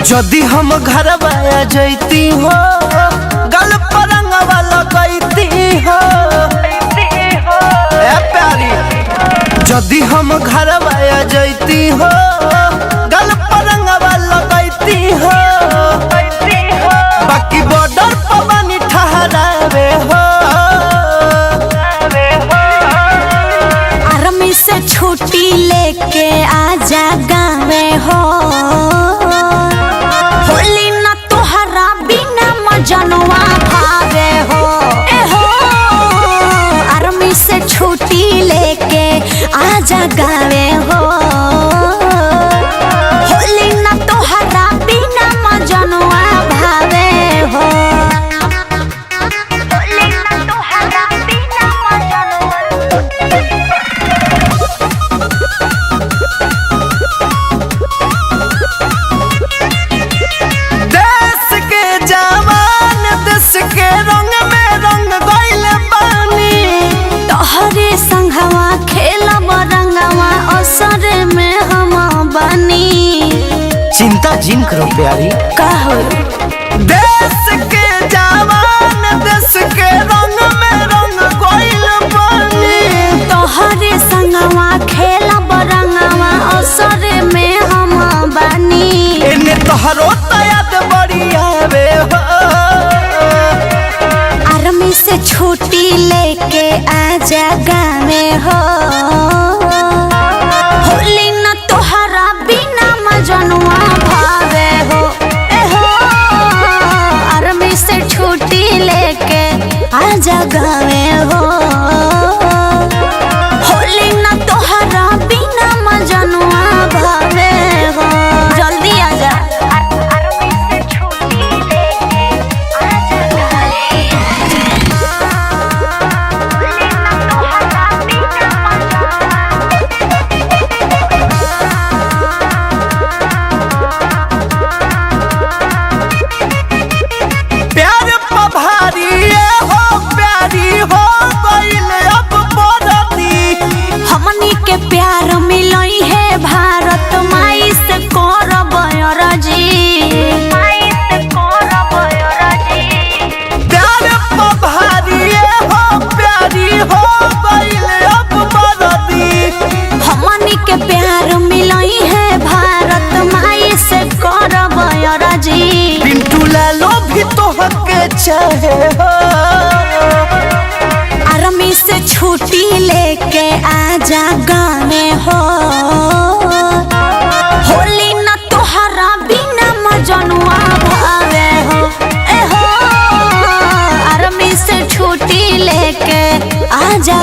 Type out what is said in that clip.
जदि हम घर आ जैती हो गल परंगवा लगैती हो ए प्यारी। जदि हम घर आ जैती हो गल परंगवा लगैती हो बाकी बॉर्डर पर बनी ठहरावे हो। आर्मी से छुट्टी लेके आजा गावे हो जनवा भावे हो ए हो। आर्मी से छुट्टी लेके आजा गावे हो होली ना तोहरा बिना मजनवा भावे हो। होली ना तोहरा बिना के रंग में रंग गइल बानी तोहरे संगवा खेलब रंगवा असर में हम बनी। चिंता जिन करो प्यारी का हो देश के जवान देश के रंग में रंग गइल बानी तोहरे संगवा खेलब रंगवा असर में हम बनी। एने तोहरो याद बड़ी आवे हो। आर्मी से छुट्टी लेके आजा गावे हो होली ना तोहरा बिना मजनवा भावे हो ए हो। आर्मी से छुट्टी लेके आजा गावे हो होली ना तोहरा बिना मजनवा भावे हो। जल्दी आजा। आर्मी से छुट्टी लेके आजा गावे के प्यार मिलई है भारत माई से करब राजी। माई से करब राजी प्यार पभारी हो प्यारी हो गइल अब बरदी। हमनी के प्यार मिलई है भारत माई से करब राजी। पिंटू लालो भी तो हके चाहे हो। आर्मी से छुट्टी लेके आजा गाने हो होली ना तोहरा बिना मजनवा भावे हो ए हो। आर्मी से छुट्टी लेके आजा